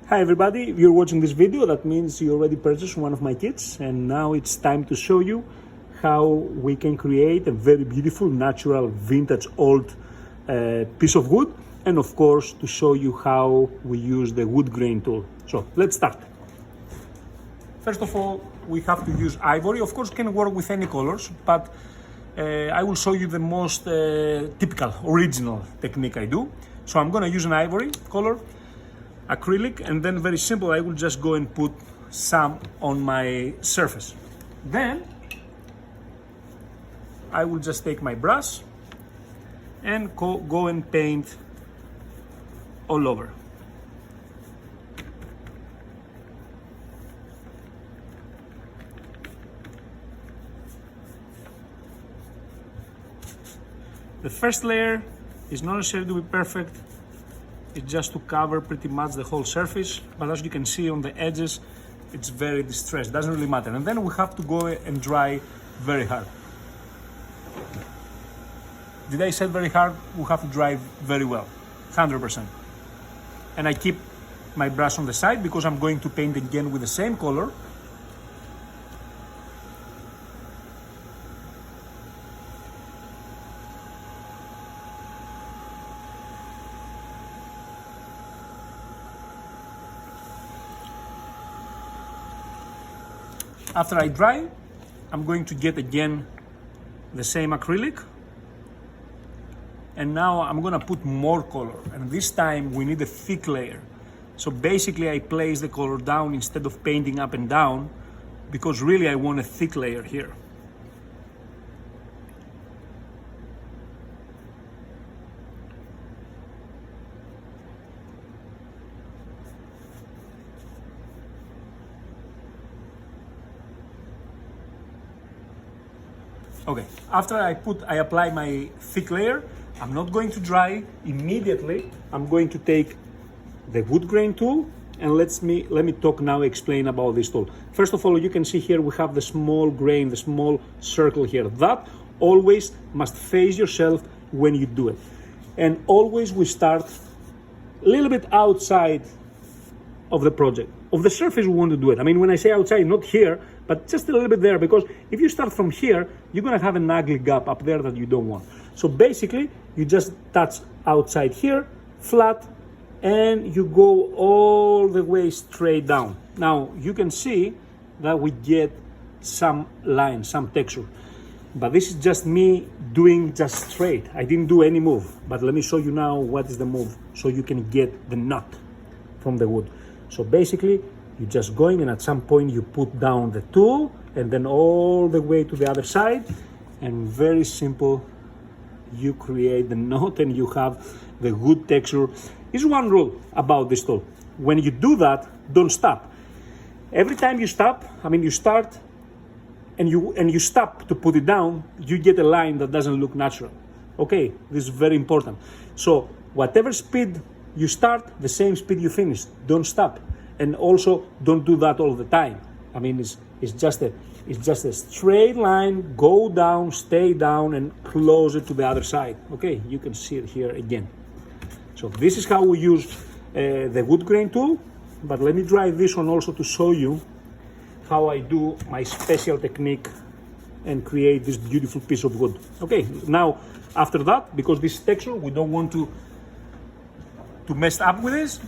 Hi everybody, if you're watching this video, that means you already purchased one of my kits, and now it's time to show you how we can create a very beautiful, natural, vintage, old piece of wood, and of course to show you how we use the wood grain tool. So let's start. First of all, we have to use ivory. Of course, can work with any colors, but I will show you the most typical, original technique I do. So I'm gonna use an ivory color, acrylic, and then very simple, I will just go and put some on my surface. Then I will just take my brush and go and paint all over. The first layer is not necessarily to be perfect. It's just to cover pretty much the whole surface, but as you can see on the edges, it's very distressed, doesn't really matter. And then we have to go and dry very hard. Did I say very hard? We have to dry very well, 100%. And I keep my brush on the side because I'm going to paint again with the same color. After I dry, I'm going to get again the same acrylic, and now I'm gonna put more color, and this time we need a thick layer. So basically I place the color down instead of painting up and down, because really I want a thick layer here. Okay, after I apply my thick layer, I'm not going to dry immediately. I'm going to take the wood grain tool, and let me talk now, explain about this tool. First of all, you can see here we have the small grain, the small circle here. That always must face yourself when you do it. And always we start a little bit outside of the project, of the surface we want to do it. I mean, when I say outside, not here, but just a little bit there, because if you start from here, you're gonna have an ugly gap up there that you don't want. So basically, you just touch outside here, flat, and you go all the way straight down. Now, you can see that we get some line, some texture. But this is just me doing just straight. I didn't do any move, but let me show you now what is the move, so you can get the knot from the wood. So basically, you're just going, and at some point you put down the tool, and then all the way to the other side, and very simple, you create the knot and you have the good texture. There's one rule about this tool. When you do that, don't stop. Every time you stop, I mean you start and you stop to put it down, you get a line that doesn't look natural. Okay, this is very important. So whatever speed you start, the same speed you finish. Don't stop. And also, don't do that all the time. I mean, it's just a straight line, go down, stay down, and close it to the other side. Okay, you can see it here again. So this is how we use the wood grain tool, but let me dry this one also to show you how I do my special technique and create this beautiful piece of wood. Okay, now, after that, because this texture, we don't want to mess up with this,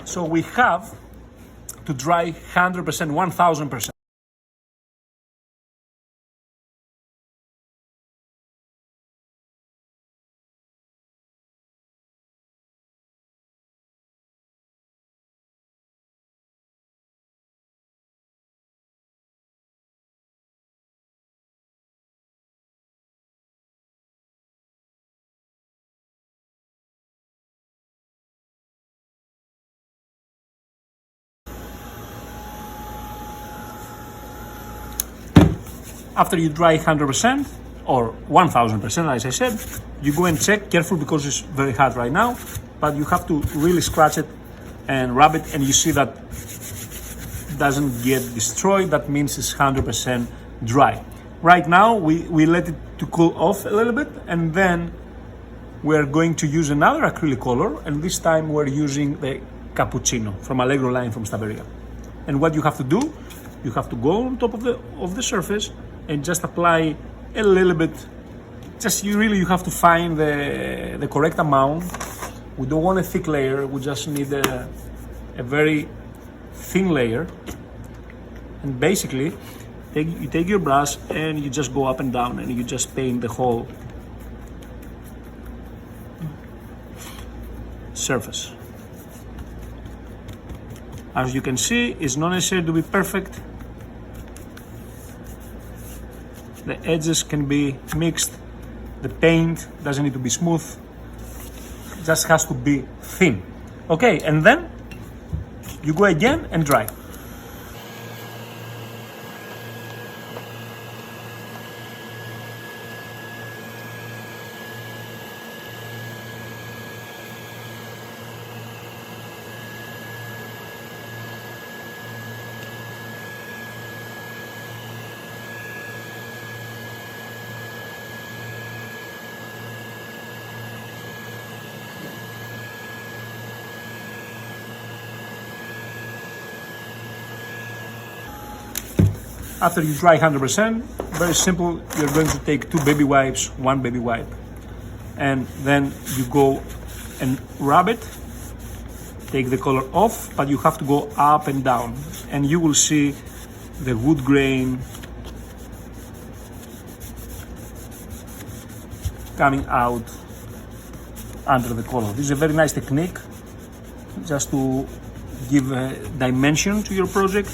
so we have to dry 100%, 1000%. After you dry 100% or 1000%, as I said, you go and check, careful because it's very hot right now, but you have to really scratch it and rub it, and you see that doesn't get destroyed. That means it's 100% dry. Right now, we let it to cool off a little bit, and then we're going to use another acrylic color, and this time we're using the cappuccino from Allegro line from Staberia. And what you have to do, you have to go on top of the surface and just apply a little bit. Just you have to find the correct amount. We don't want a thick layer, we just need a very thin layer. And basically, you take your brush and you just go up and down and you just paint the whole surface. As you can see, it's not necessary to be perfect. The edges can be mixed. The paint doesn't need to be smooth. It just has to be thin. Okay, and then you go again and dry. After you dry 100%, very simple, you're going to take 2 baby wipes, 1 baby wipe, and then you go and rub it, take the color off, but you have to go up and down, and you will see the wood grain coming out under the color. This is a very nice technique, just to give a dimension to your project.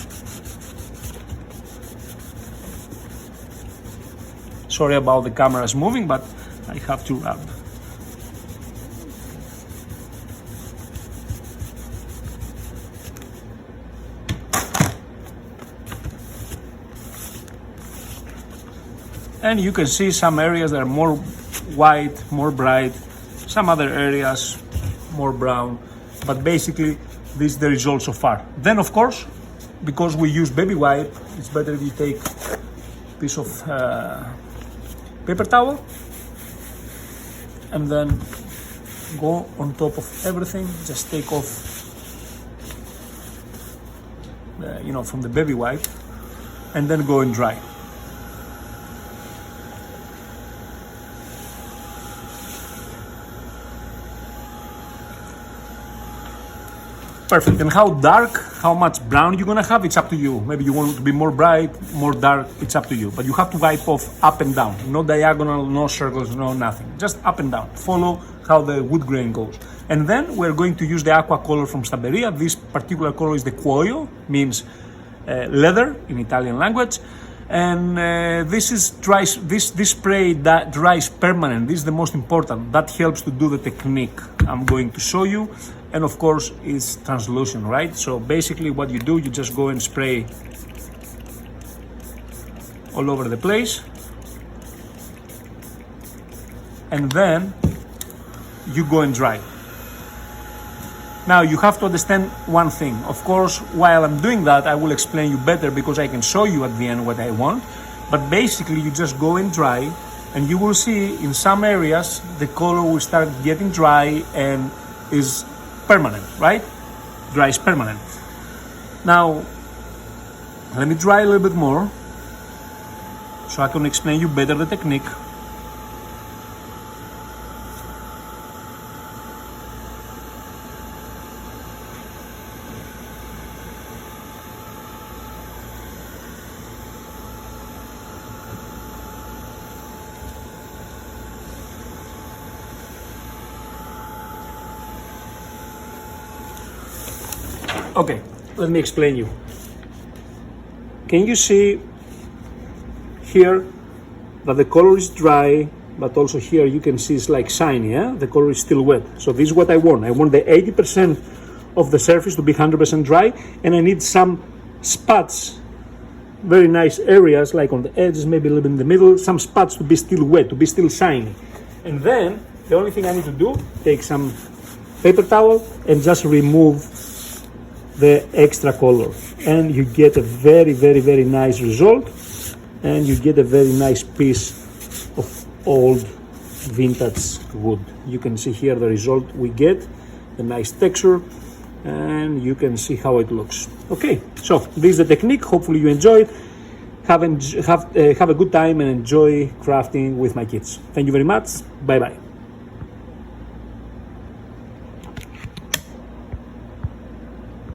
Sorry about the cameras moving, but I have to rub. And you can see some areas that are more white, more bright, some other areas more brown, but basically this is the result so far. Then of course, because we use baby wipe, it's better if you take a piece of paper towel and then go on top of everything. Just take off from the baby wipe and then go and dry. Perfect. And how dark, how much brown you're gonna have, it's up to you. Maybe you want it to be more bright, more dark, it's up to you. But you have to wipe off up and down. No diagonal, no circles, no nothing. Just up and down. Follow how the wood grain goes. And then we're going to use the aqua color from Staberia. This particular color is the cuoio, means leather in Italian language. And this spray that dries permanent. This is the most important. That helps to do the technique I'm going to show you. And of course, it's translucent, right? So basically what you do, you just go and spray all over the place. And then you go and dry. Now you have to understand one thing. Of course, while I'm doing that, I will explain you better because I can show you at the end what I want. But basically you just go and dry and you will see in some areas the color will start getting dry and is permanent, right? Dries permanent. Now, let me dry a little bit more so I can explain you better the technique. Okay, let me explain you. Can you see here that the color is dry, but also here you can see it's like shiny, yeah? The color is still wet. So this is what I want. I want the 80% of the surface to be 100% dry, and I need some spots, very nice areas, like on the edges, maybe a little bit in the middle, some spots to be still wet, to be still shiny. And then, the only thing I need to do, take some paper towel and just remove the extra color, and you get a very, very, very nice result, and you get a very nice piece of old vintage wood. You can see here the result we get, the nice texture, and you can see how it looks. Okay, so this is the technique. Hopefully you enjoyed. Have a good time and enjoy crafting with my kids. Thank you very much. Bye bye.